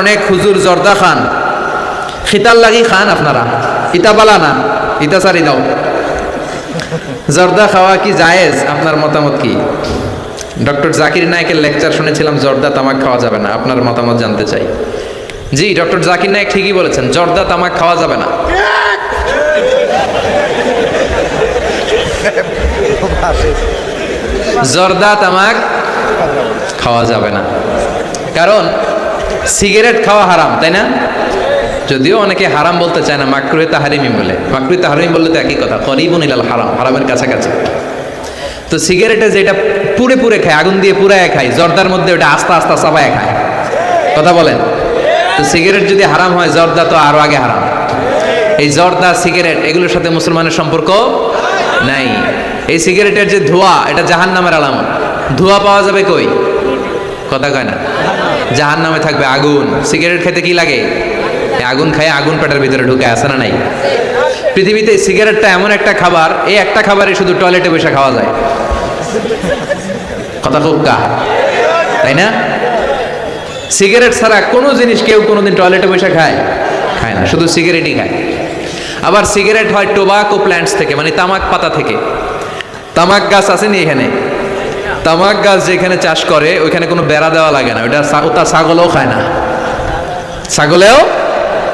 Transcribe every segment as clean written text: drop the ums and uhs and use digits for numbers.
অনেক হুজুর জর্দা খান, খিতাল লাগি খান আপনারা, ইতা বালা না, ইতা সারি দাও। জর্দা খাওয়া কি জায়েজ? আপনার মতামত কি? ডক্টর জাকির নায়েকের লেকচার শুনেছিলাম জর্দা তামাক খাওয়া যাবে না, আপনার মতামত জানতে চাই। জি, ডক্টর জাকির নায়েক ঠিকই বলেছেন, জর্দা তামাক খাওয়া যাবে না। জর্দা তামাক খাওয়া যাবে না, কারণ সিগারেট খাওয়া হারাম, তাই না? যদিও অনেকে হারাম বলতে চায় না, মাকরুহে তাহরিমি বলে। মাকরুহে তাহরিমি বললে তো একই কথা, করিবুন ইলাল হারাম, হারামের কাছাকাছি। তো সিগারেটে যেটা পুড়ে পুড়ে খায়, আগুন দিয়ে পুড়ায় খায়, জর্দার মধ্যে ওটা আস্তে আস্তে চাবায় খায়। কথা বলেন। তো সিগারেট যদি হারাম হয়, জর্দা তো আরো আগে হারাম। এই জর্দা, সিগারেট এগুলোর সাথে মুসলমানের সম্পর্ক নাই। এই সিগারেটের যে ধোঁয়া, এটা জাহান্নামের আলামত। ধোঁয়া পাওয়া যাবে কই? কথা কয় না। জাহান্নামে থাকবে আগুন। সিগারেট খেতে কি লাগে? আগুন খায়, আগুন পেটের ভিতরে ঢুকে, আছে না নাই? পৃথিবীতে সিগারেটটা এমন একটা খাবার, এই একটা খাবারই শুধু টয়লেটে বসে খাওয়া যায়। কথা খুব কা, তাই না? সিগারেট ছাড়া কোনো জিনিস কেউ কোনোদিন টয়লেটে বসে খায় না, শুধু সিগারেটই খায়। আবার সিগারেট হয় টোবাকো প্ল্যান্টস থেকে, মানে তামাক পাতা থেকে। তামাক গাছ আসেনি এখানে? তামাক গাছ যেখানে চাষ করে ওইখানে কোনো বেড়া দেওয়া লাগে না, ওটা ছাগলও খায় না। ছাগলেও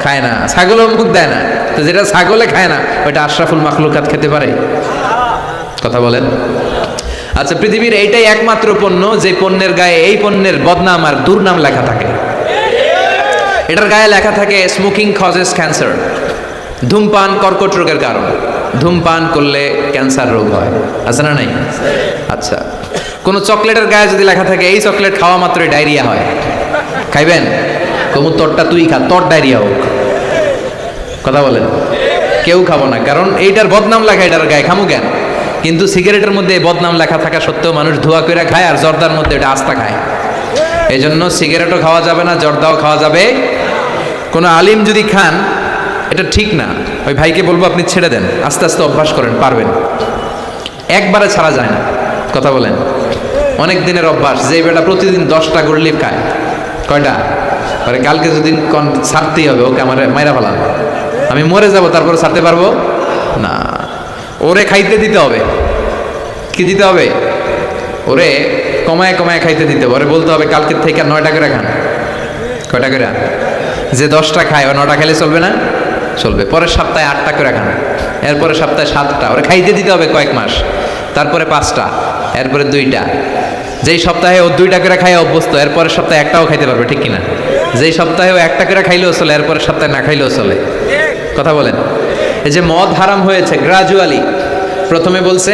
খায় না, ছাগলেও মুখ দেয় না। তো যেটা ছাগলে খায় না, ওইটা আশরাফুল মাখলুকাত খেতে পারে? কথা বলেন। আচ্ছা, পৃথিবীর এইটাই একমাত্র পণ্য যে পণ্যের গায়ে এই পণ্যের বদনাম আর দুর্নাম লেখা থাকে। এটার গায়ে লেখা থাকে স্মোকিং কজেস ক্যান্সার, ধূমপান কর্কট রোগের কারণ, ধূমপান করলে ক্যান্সার রোগ হয়, আছে না নাই? আচ্ছা, কোন চকলেটের গায়ে যদি লেখা থাকে এই চকলেট খাওয়া মাত্রই ডায়রিয়া হয়, খাইবেন? কমু তোরটা তুই খা, তোর ডায়রিয়া হোক। কথা বলেন। কেউ খাবো না, কারণ এইটার বদনাম লেখা এটার গায়ে, খামু কেন? কিন্তু সিগারেটের মধ্যে বদনাম লেখা থাকা সত্ত্বেও মানুষ ধোয়া করে খায়, আর জর্দার মধ্যে এটা আস্তা খায়। এই জন্য সিগারেটও খাওয়া যাবে না, জর্দাও খাওয়া যাবে। কোনো আলিম যদি খান, এটা ঠিক না। ওই ভাইকে বলবো আপনি ছেড়ে দেন, আস্তে আস্তে অভ্যাস করেন, পারবেন। একবারে ছাড়া যায় না। কথা বলেন। অনেক দিনের অভ্যাস। যে বেটা প্রতিদিন 10টা গোল্ড খায়, কয়টা পরে কালকে যদি ছাড়তেই হবে, ওকে আমার মাইরা ফেলান, আমি মরে যাব, তারপরে ছাড়তে পারবো না। ওরে খাইতে দিতে হবে। কি দিতে হবে? ওরে কমায় কমায় খাইতে দিতে হবে। ওরে বলতে হবে কালকের থেকে 9টা করে খান। কয়টা করে? যে 10টা খায় ও 9টা খেলে চলবে না? চলবে। পরের সপ্তাহে 8টা করে খান, এরপরে সপ্তাহে 7টা। ওরে খাইতে দিতে হবে কয়েক মাস, তারপরে 5টা, এরপরে 2টা। যেই সপ্তাহে ও 2টা করে খায় অভ্যস্ত, এরপরের সপ্তাহে একটাও খাইতে পারবে, ঠিক কিনা? যেই সপ্তাহে ও 1টা করে খাইলেও চলে, এরপরের সপ্তাহে না খাইলেও চলে। কথা বলেন। এই যে মদ হারাম হয়েছে গ্রাজুয়ালি, প্রথমে বলছে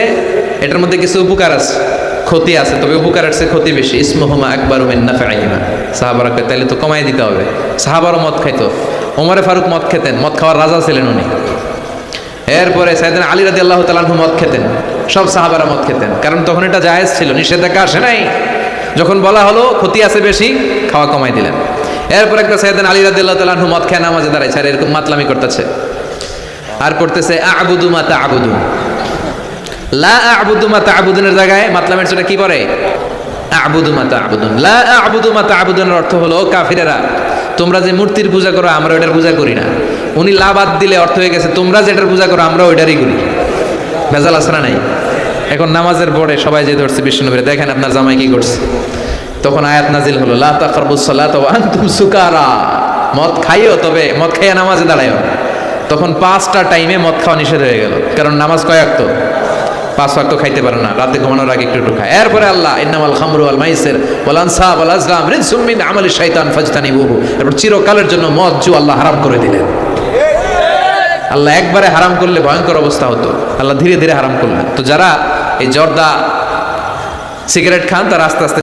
এটার মধ্যে কিছু উপকার আছে, ক্ষতি আছে, তবে উপকারের চেয়ে ক্ষতি বেশি। ইসমুহুমা আকবারু মিন নাফআইহিমা। সাহাবারা কয় তাহলে তো কমাই দিতে হবে। সাহাবারও মদ খাইতো, ওমরে ফারুক মদ খেতেন, মদ খাওয়ার রাজা ছিলেন উনি। এরপরে সাইয়েদনা আলী রাদিয়াল্লাহু তাআলা আনহু মদ খেতেন, সব সাহাবারা মদ খেতেন, কারণ তখন এটা জায়েজ ছিল, নিষেধাজ্ঞা আসে নাই। যখন বলা হলো ক্ষতি আছে বেশি, খাওয়া কমাই দিলেন। এরপর একটা সাইয়েদনা আলী রাদিয়াল্লাহু তাআলা আনহু মদ খেয়ে নামাজে দাঁড়াইছে, আর এরকম মাতলামি করতেছে, আর পড়তেছে আ'বুদু মা তা'বুদুন। লা আ'বুদু মা তা'বুদুনের জায়গায় মাতলামের জন্য কি পড়ে? আ'বুদু মা তা'বুদুন। লা আ'বুদু মা তা'বুদুনের অর্থ হলো, কাফিরেরা তোমরা যে মূর্তির পূজা করো আমরা ওইটার পূজা করি না। উনি লা বাদ দিলে অর্থ হয়ে গেছে তোমরা যেটার পূজা করো আমরা ওইটারই করি। ভেজাল আছে না নাই? এখন নামাজের পরে সবাই যে ধরছে বিষ্ণুনবীরে, দেখেন আপনার জামাই কি করছে। তখন আয়াত নাজিল হলো, লা তাকরাবুস সালাতা ওয়া আনতুম সুকারা। মদ খাইও, তবে মদ খাইয়া নামাজে দাঁড়ায়ও। তখন 5টা টাইমে মদ খাওয়া নিষেধ হয়ে গেল, কারণ নামাজ কয় ওয়াক্ত? 5 ওয়াক্ত খাইতে পারে না, রাতে ঘুমানোর আগে একটু খায়। এরপরে আল্লাহ ইন্নামাল খামরু ওয়াল মাইসির ওয়াল আনসাব ওয়াল আজলাম রিজসুম মিন আমালিশ শাইতান ফাজতানিবুহু। এরপর চিরকালের জন্য মদ জু আল্লাহ হারাম করে দিলেন। আল্লাহ একবারে হারাম করলে ভয়ঙ্কর অবস্থা হতো, আল্লাহ ধীরে ধীরে হারাম করলেন। তো যারা এই জর্দা সিগারেট খান, তারা আস্তে আস্তে